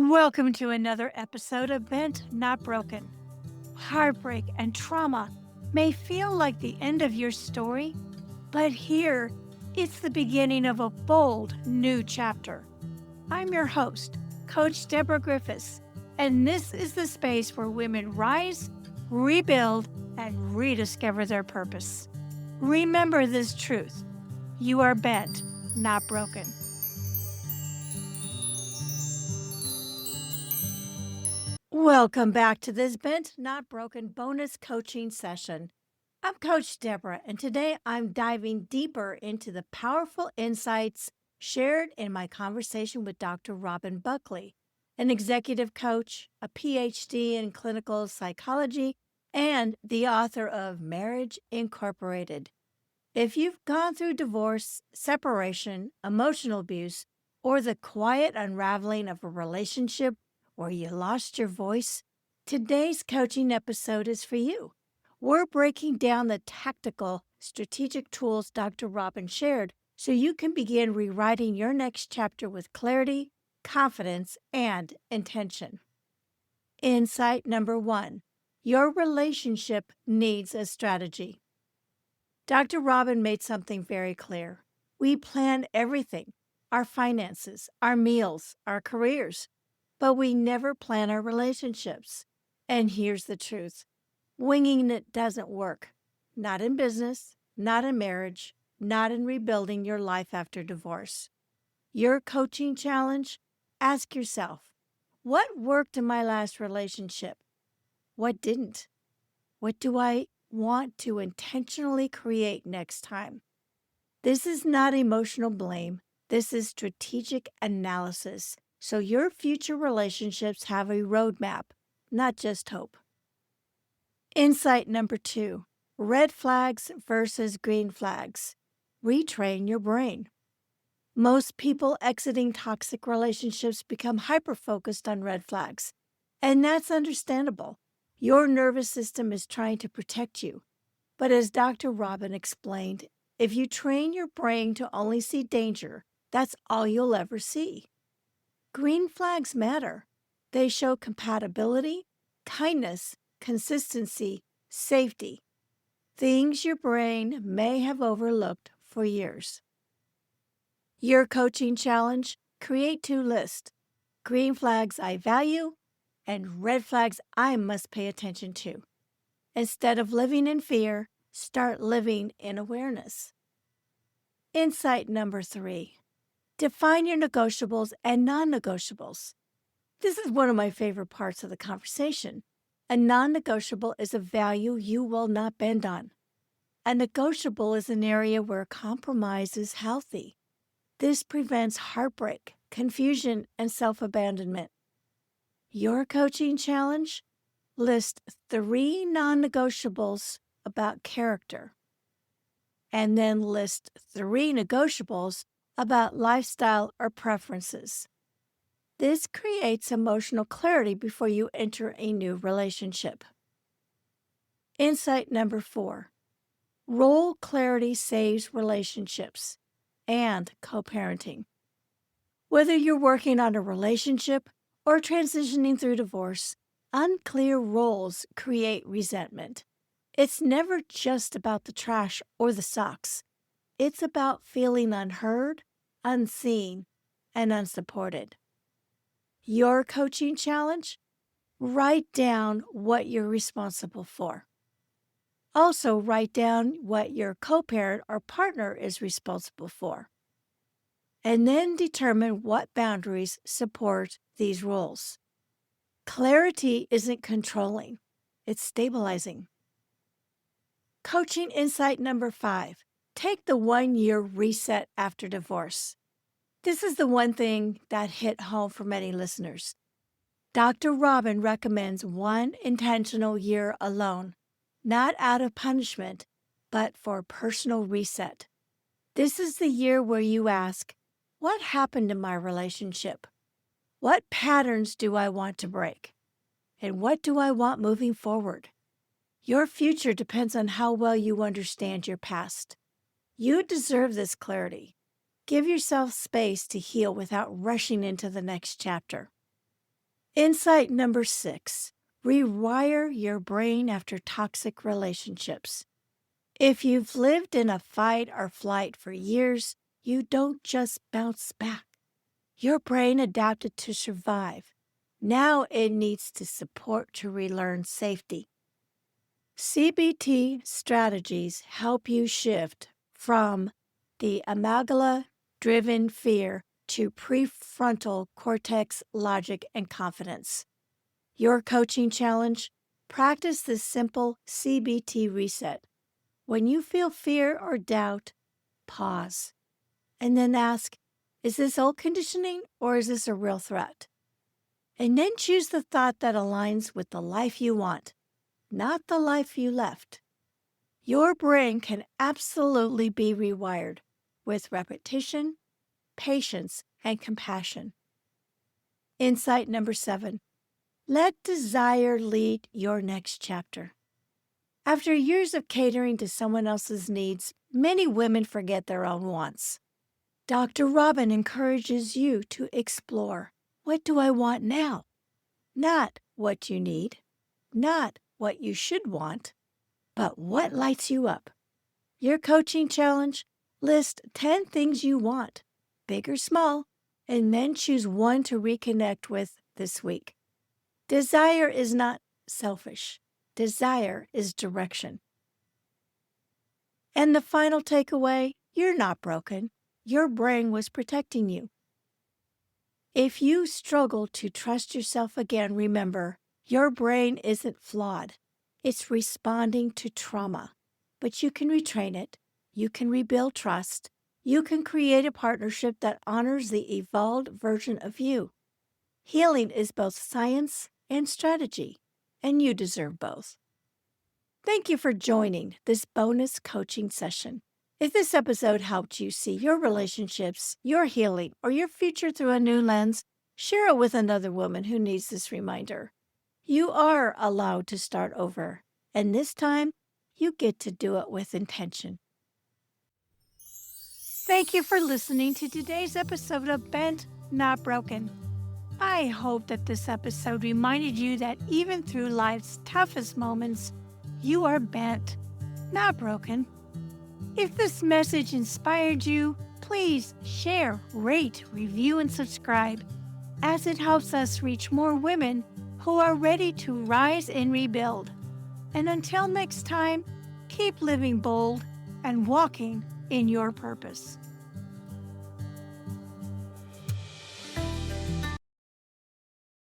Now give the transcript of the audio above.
Welcome to another episode of Bent Not Broken. Heartbreak and trauma may feel like the end of your story, but here it's the beginning of a bold new chapter. I'm your host, Coach Deborah Griffiths, and this is the space where women rise, rebuild, and rediscover their purpose. Remember this truth: you are bent, not broken. Welcome back to this Bent Not Broken bonus coaching session. I'm Coach Deborah, and today I'm diving deeper into the powerful insights shared in my conversation with Dr. Robin Buckley, an executive coach, a PhD in clinical psychology, and the author of Marriage Incorporated. If you've gone through divorce, separation, emotional abuse, or the quiet unraveling of a relationship where you lost your voice, today's coaching episode is for you. We're breaking down the tactical, strategic tools Dr. Robin shared so you can begin rewriting your next chapter with clarity, confidence, and intention. Insight number 1: your relationship needs a strategy. Dr. Robin made something very clear. We plan everything: our finances, our meals, our careers, but we never plan our relationships. And here's the truth: winging it doesn't work. Not in business, not in marriage, not in rebuilding your life after divorce. Your coaching challenge: ask yourself, what worked in my last relationship? What didn't? What do I want to intentionally create next time? This is not emotional blame. This is strategic analysis, so your future relationships have a roadmap, not just hope. Insight number 2: red flags versus green flags. Retrain your brain. Most people exiting toxic relationships become hyper-focused on red flags, and that's understandable. Your nervous system is trying to protect you. But as Dr. Robin explained, if you train your brain to only see danger, that's all you'll ever see. Green flags matter. They show compatibility, kindness, consistency, safety, things your brain may have overlooked for years. Your coaching challenge: create 2 lists: green flags I value and red flags I must pay attention to. Instead of living in fear, start living in awareness. Insight number 3: define your negotiables and non-negotiables. This is one of my favorite parts of the conversation. A non-negotiable is a value you will not bend on. A negotiable is an area where compromise is healthy. This prevents heartbreak, confusion, and self-abandonment. Your coaching challenge: list 3 non-negotiables about character, and then list 3 negotiables about lifestyle or preferences. This creates emotional clarity before you enter a new relationship. Insight number 4: role clarity saves relationships and co-parenting. Whether you're working on a relationship or transitioning through divorce, unclear roles create resentment. It's never just about the trash or the socks. It's about feeling unheard, unseen, and unsupported. Your coaching challenge: write down what you're responsible for. Also, write down what your co-parent or partner is responsible for. And then determine what boundaries support these roles. Clarity isn't controlling, it's stabilizing. Coaching insight number 5: take the 1-year reset after divorce. This is the one thing that hit home for many listeners. Dr. Robin recommends 1 intentional year alone, not out of punishment, but for personal reset. This is the year where you ask, what happened in my relationship? What patterns do I want to break? And what do I want moving forward? Your future depends on how well you understand your past. You deserve this clarity. Give yourself space to heal without rushing into the next chapter. Insight number 6, rewire your brain after toxic relationships. If you've lived in a fight or flight for years, you don't just bounce back. Your brain adapted to survive. Now it needs to support to relearn safety. CBT strategies help you shift from the amygdala driven fear to prefrontal cortex logic and confidence. Your coaching challenge: practice this simple CBT reset. When you feel fear or doubt, pause and then ask, is this old conditioning or is this a real threat? And then choose the thought that aligns with the life you want, not the life you left. Your brain can absolutely be rewired with repetition, patience, and compassion. Insight number 7, let desire lead your next chapter. After years of catering to someone else's needs, many women forget their own wants. Dr. Robin encourages you to explore, what do I want now? Not what you need, not what you should want, but what lights you up. Your coaching challenge: list 10 things you want, big or small, and then choose one to reconnect with this week. Desire is not selfish. Desire is direction. And the final takeaway: you're not broken. Your brain was protecting you. If you struggle to trust yourself again, remember, your brain isn't flawed. It's responding to trauma. But you can retrain it. You can rebuild trust. You can create a partnership that honors the evolved version of you. Healing is both science and strategy, and you deserve both. Thank you for joining this bonus coaching session. If this episode helped you see your relationships, your healing, or your future through a new lens, share it with another woman who needs this reminder. You are allowed to start over, and this time, you get to do it with intention. Thank you for listening to today's episode of Bent, Not Broken. I hope that this episode reminded you that even through life's toughest moments, you are bent, not broken. If this message inspired you, please share, rate, review, and subscribe, as it helps us reach more women who are ready to rise and rebuild. And until next time, keep living bold and walking in your purpose.